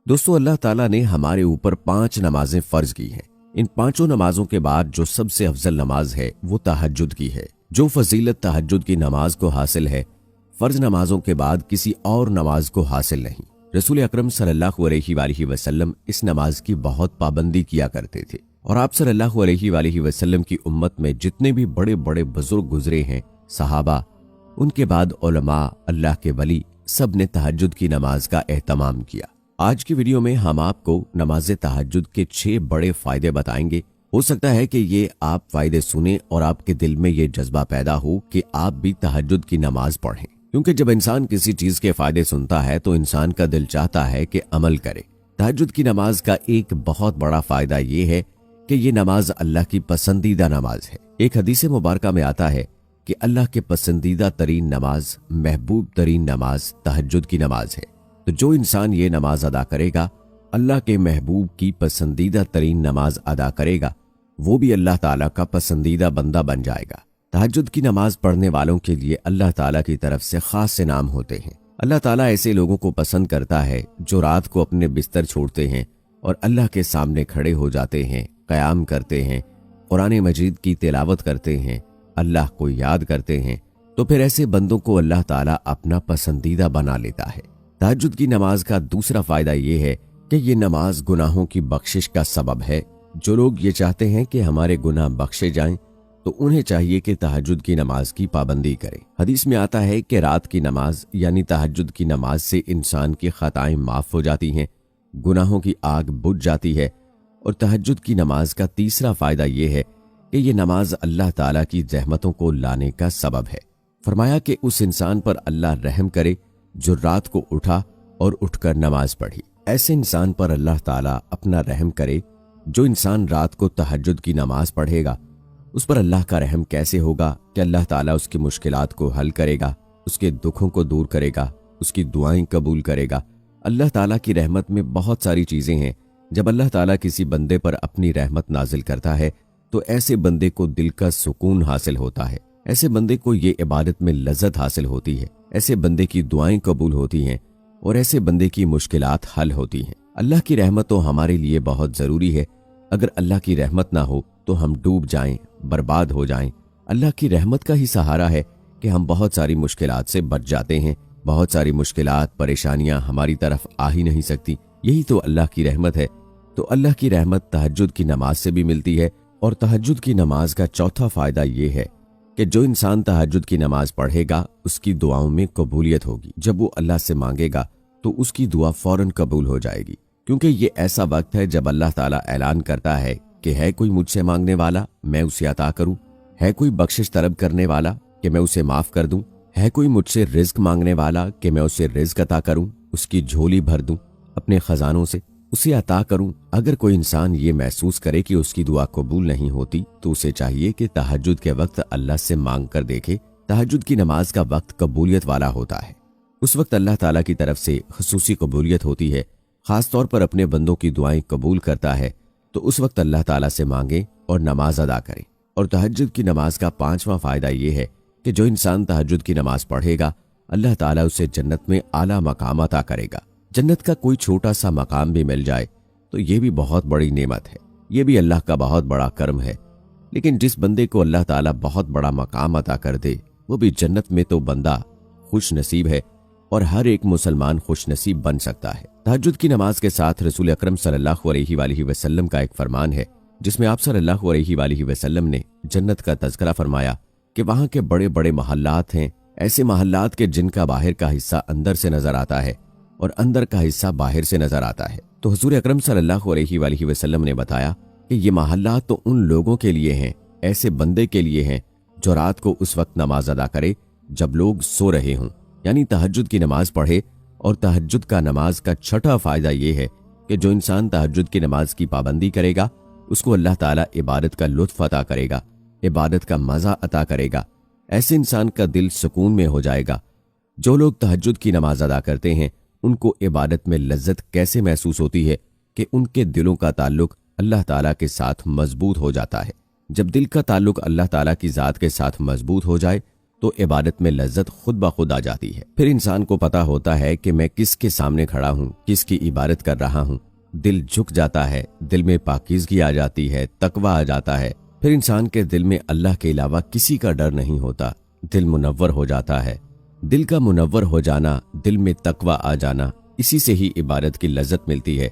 दोस्तों, अल्लाह ताला ने हमारे ऊपर 5 नमाजें फर्ज की हैं। इन पांचों नमाजों के बाद जो सबसे अफजल नमाज है वो तहज्जुद की है। जो फजीलत तहज्जुद की नमाज को हासिल है, फर्ज नमाजों के बाद किसी और नमाज को हासिल नहीं। रसूल अकरम सल्लल्लाहु अलैहि वसल्लम इस नमाज की बहुत पाबंदी किया करते थे और आप सल्लल्लाहु अलैहि वसल्लम की उम्मत में जितने भी बड़े बड़े बुजुर्ग गुजरे हैं, सहाबा, उनके बाद उलमा, अल्लाह के वली, सब ने तहज्जुद की नमाज का एहतमाम किया। आज की वीडियो में हम आपको नमाज तहज्जुद के 6 बड़े फायदे बताएंगे। हो सकता है कि ये आप फायदे सुने और आपके दिल में ये जज्बा पैदा हो कि आप भी तहज्जुद की नमाज पढ़ें, क्योंकि जब इंसान किसी चीज के फायदे सुनता है तो इंसान का दिल चाहता है कि अमल करे। तहज्जुद की नमाज का एक बहुत बड़ा फायदा ये है कि ये नमाज अल्लाह की पसंदीदा नमाज है। एक हदीस मुबारका में आता है कि अल्लाह के पसंदीदा तरीन नमाज, महबूब तरीन नमाज तहज्जुद की नमाज है। तो जो इंसान ये नमाज अदा करेगा, अल्लाह के महबूब की पसंदीदा तरीन नमाज अदा करेगा, वो भी अल्लाह ताला का पसंदीदा बंदा बन जाएगा। तहज्जुद की नमाज पढ़ने वालों के लिए अल्लाह ताला की तरफ से खास इनाम होते हैं। अल्लाह ताला ऐसे लोगों को पसंद करता है जो रात को अपने बिस्तर छोड़ते हैं और अल्लाह के सामने खड़े हो जाते हैं, क़याम करते हैं, कुरान मजीद की तिलावत करते हैं, अल्लाह को याद करते हैं। तो फिर ऐसे बंदों को अल्लाह ताला अपना पसंदीदा बना लेता है। तहज्जुद की नमाज का दूसरा फायदा ये है कि ये नमाज गुनाहों की बख्शिश का सबब है। जो लोग ये चाहते हैं कि हमारे गुनाह बख्शे जाएं, तो उन्हें चाहिए कि तहज्जुद की नमाज की पाबंदी करें। हदीस में आता है कि रात की नमाज यानी तहज्जुद की नमाज से इंसान की खताएं माफ हो जाती हैं, गुनाहों की आग बुझ जाती है। और तहज्जुद की नमाज का तीसरा फायदा ये है कि ये नमाज अल्लाह ताला की रहमतों को लाने का सबब है। फरमाया कि उस इंसान पर अल्लाह रहम करे जो रात को उठा और उठकर नमाज पढ़ी। ऐसे इंसान पर अल्लाह ताला अपना रहम करे। जो इंसान रात को तहज्जुद की नमाज पढ़ेगा, उस पर अल्लाह का रहम कैसे होगा कि अल्लाह ताला उसकी मुश्किलात को हल करेगा, उसके दुखों को दूर करेगा, उसकी दुआएं कबूल करेगा। अल्लाह ताला की रहमत में बहुत सारी चीजें हैं। जब अल्लाह ताला किसी बंदे पर अपनी रहमत नाजिल करता है तो ऐसे बंदे को दिल का सुकून हासिल होता है, ऐसे बंदे को ये इबादत में लज्जत हासिल होती है, ऐसे बंदे की दुआएं कबूल होती हैं और ऐसे बंदे की मुश्किलात हल होती हैं। अल्लाह की रहमत तो हमारे लिए बहुत ज़रूरी है। अगर अल्लाह की रहमत ना हो तो हम डूब जाएं, बर्बाद हो जाएं। अल्लाह की रहमत का ही सहारा है कि हम बहुत सारी मुश्किलात से बच जाते हैं। बहुत सारी मुश्किलात, परेशानियां हमारी तरफ आ ही नहीं सकती। यही तो अल्लाह की रहमत है। तो अल्लाह की रहमत तहज्जुद की नमाज से भी मिलती है। और तहज्जुद की नमाज का चौथा फायदा ये है कि जो इंसान तहज्जुद की नमाज पढ़ेगा, उसकी दुआओं में कबूलियत होगी। जब वो अल्लाह से मांगेगा तो उसकी दुआ फौरन कबूल हो जाएगी, क्योंकि ये ऐसा वक्त है जब अल्लाह ताला ऐलान करता है कि है कोई मुझसे मांगने वाला, मैं उसे अता करूं। है कोई बख्शिश तलब करने वाला कि मैं उसे माफ कर दूं। है कोई मुझसे रिज्क मांगने वाला कि मैं उसे रिज्क अता करूं, उसकी झोली भर दूं, अपने खजानों से उसे अता करूं। अगर कोई इंसान ये महसूस करे कि उसकी दुआ कबूल नहीं होती, तो उसे चाहिए कि तहज्जुद के वक्त अल्लाह से मांग कर देखे। तहज्जुद की नमाज का वक्त कबूलियत वाला होता है। उस वक्त अल्लाह ताला की तरफ से खुसूसी कबूलियत होती है। खास तौर पर अपने बंदों की दुआएं कबूल करता है। तो उस वक्त अल्लाह ताला से मांगे और नमाज अदा करें। और तहज्जुद की नमाज का 5वां फायदा ये है कि जो इंसान तहज्जुद की नमाज पढ़ेगा, अल्लाह ताला उसे जन्नत में आला मकाम अता करेगा। जन्नत का कोई छोटा सा मकाम भी मिल जाए तो ये भी बहुत बड़ी नेमत है, ये भी अल्लाह का बहुत बड़ा कर्म है। लेकिन जिस बंदे को अल्लाह ताला बहुत बड़ा मकाम अता कर दे, वो भी जन्नत में, तो बंदा खुश नसीब है और हर एक मुसलमान खुश नसीब बन सकता है। तहज्जुद की नमाज के साथ रसूल अकरम सल्लल्लाहु अलैहि वसल्लम का एक फरमान है, जिसमें आप सल्लल्लाहु अलैहि वसल्लम ने जन्नत का तज़किरा फरमाया कि वहां के बड़े बड़े महल्लात हैं, ऐसे महल्लात के जिनका बाहर का हिस्सा अंदर से नजर आता है और अंदर का हिस्सा बाहर से नजर आता है। तो हुजूर अकरम सल्लल्लाहु अलैहि वसल्लम ने बताया कि ये महल्लात तो उन लोगों के लिए हैं, ऐसे बंदे के लिए हैं जो रात को उस वक्त नमाज अदा करे जब लोग सो रहे हों, यानी तहज्जुद की नमाज पढ़े। और तहज्जुद का नमाज का छठा फायदा ये है कि जो इंसान तहज्जुद की नमाज की पाबंदी करेगा, उसको अल्लाह ताला इबादत का लुत्फ अता करेगा, इबादत का मजा अता करेगा। ऐसे इंसान का दिल सुकून में हो जाएगा। जो लोग तहज्जुद की नमाज अदा करते हैं, उनको इबादत में लज्जत कैसे महसूस होती है कि उनके दिलों का ताल्लुक अल्लाह ताला के साथ मजबूत हो जाता है। जब दिल का ताल्लुक अल्लाह ताला की ज़ात के साथ मजबूत हो जाए तो इबादत में लज्जत खुद ब खुद आ जाती है। फिर इंसान को पता होता है कि मैं किसके सामने खड़ा हूँ, किसकी इबादत कर रहा हूँ। दिल झुक जाता है, दिल में पाकीज़गी आ जाती है, तकवा आ जाता है। फिर इंसान के दिल में अल्लाह के अलावा किसी का डर नहीं होता, दिल मुनव्वर हो जाता है। दिल का मुनव्वर हो जाना, दिल में तकवा आ जाना, इसी से ही इबादत की लज्जत मिलती है।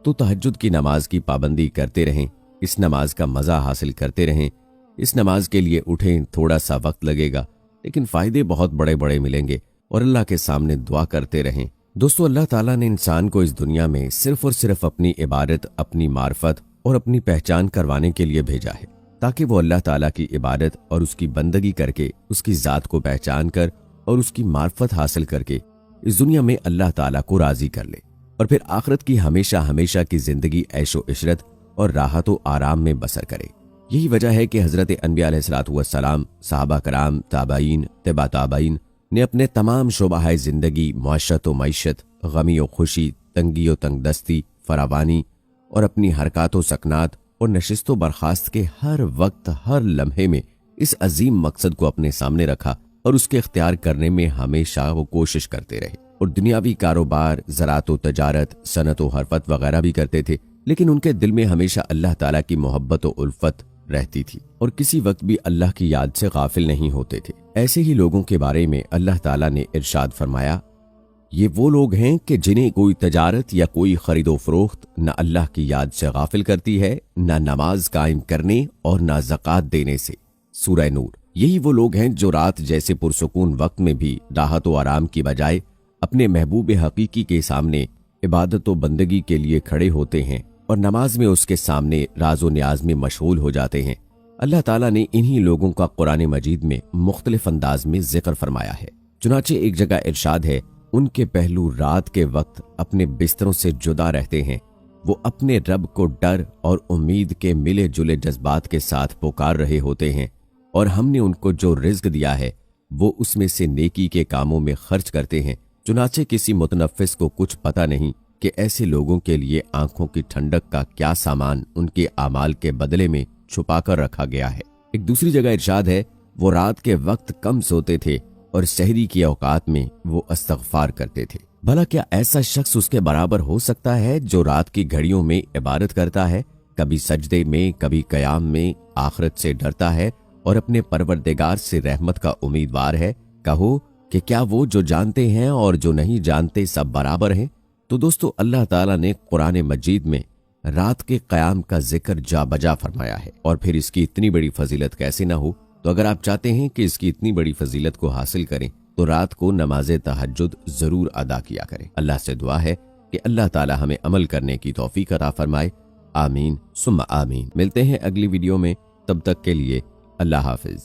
तो तहज्जुद की नमाज की पाबंदी करते रहें, इस नमाज का मज़ा हासिल करते रहें। इस नमाज के लिए उठें, थोड़ा सा वक्त लगेगा लेकिन फ़ायदे बहुत बड़े बड़े मिलेंगे और अल्लाह के सामने दुआ करते रहें। दोस्तों, अल्लाह ताला ने इंसान को इस दुनिया में सिर्फ और सिर्फ अपनी इबादत, अपनी मार्फत और अपनी पहचान करवाने के लिए भेजा है, ताकि वो अल्लाह ताला की इबादत और उसकी बंदगी करके उसकी ज़ात को पहचान कर और उसकी मार्फत हासिल करके इस दुनिया में अल्लाह ताला को राज़ी कर ले और फिर आखिरत की हमेशा हमेशा की ज़िंदगी ऐशो इशरत और राहत व आराम में बसर करे। यही वजह है कि हज़रत अनबिया अलैहिस्सलातु वस्सलाम, सहाबा कराम, ताबाईन, तबा ताबाईन ने अपने तमाम शोबाए ज़िंदगी, मुआशरत व मईशत, गमी व खुशी, तंगी व तंगदस्ती, फरावानी और अपनी हरकत व सकनात और नशिस्त व बर्खास्त के हर वक्त, हर लम्हे में इस अजीम मकसद को अपने सामने रखा और उसके इख्तियार करने में हमेशा वो कोशिश करते रहे। और दुनियावी कारोबार, ज़राअत व तजारत, सनत व हरफत वगैरह भी करते थे, लेकिन उनके दिल में हमेशा अल्लाह ताला की मोहब्बत व उल्फत रहती थी और किसी वक्त भी अल्लाह की याद से गाफिल नहीं होते थे। ऐसे ही लोगों के बारे में अल्लाह ताला ने इरशाद फरमाया, ये वो लोग हैं कि जिन्हें कोई तजारत या कोई खरीदो फरोख्त न अल्लाह की याद से गाफिल करती है, न नमाज कायम करने और न ज़कात देने से। सूरह नूर। यही वो लोग हैं जो रात जैसे पुरसुकून वक्त में भी राहत व आराम की बजाय अपने महबूब हकीकी के सामने इबादत व बंदगी के लिए खड़े होते हैं और नमाज में उसके सामने राज व न्याज में मशगूल हो जाते हैं। अल्लाह ताला ने इन्हीं लोगों का कुरान मजीद में मुख्तलिफ अंदाज में जिक्र फरमाया है। चुनाचे एक जगह इरशाद है, उनके पहलू रात के वक्त अपने बिस्तरों से जुदा रहते हैं, वो अपने रब को डर और उम्मीद के मिले जुले जज्बात के साथ पुकार रहे होते हैं और हमने उनको जो रिज्क दिया है वो उसमें से नेकी के कामों में खर्च करते हैं। चुनाचे किसी मुतनफ़िस को कुछ पता नहीं कि ऐसे लोगों के लिए आंखों की ठंडक का क्या सामान उनके आमाल के बदले में छुपा कर रखा गया है। एक दूसरी जगह इरशाद है, वो रात के वक्त कम सोते थे और सहरी की औकात में वो इस्तग़फ़ार करते थे। भला क्या ऐसा शख्स उसके बराबर हो सकता है जो रात की घड़ियों में इबादत करता है, कभी सजदे में, कभी क़याम में, आखिरत से डरता है और अपने परवरदिगार से रहमत का उम्मीदवार है? कहो कि क्या वो जो जानते हैं और जो नहीं जानते सब बराबर हैं? तो दोस्तों, अल्लाह ताला ने कुरान मजीद में रात के क़याम का जिक्र जा बजा फरमाया है और फिर इसकी इतनी बड़ी फजीलत कैसे ना हो। तो अगर आप चाहते हैं कि इसकी इतनी बड़ी फजीलत को हासिल करें तो रात को नमाज तहज्जुद जरूर अदा किया करें। अल्लाह से दुआ है कि अल्लाह ताला हमें अमल करने की तौफीक अता फरमाए। आमीन सुम्मा आमीन। मिलते हैं अगली वीडियो में, तब तक के लिए अल्लाह हाफिज।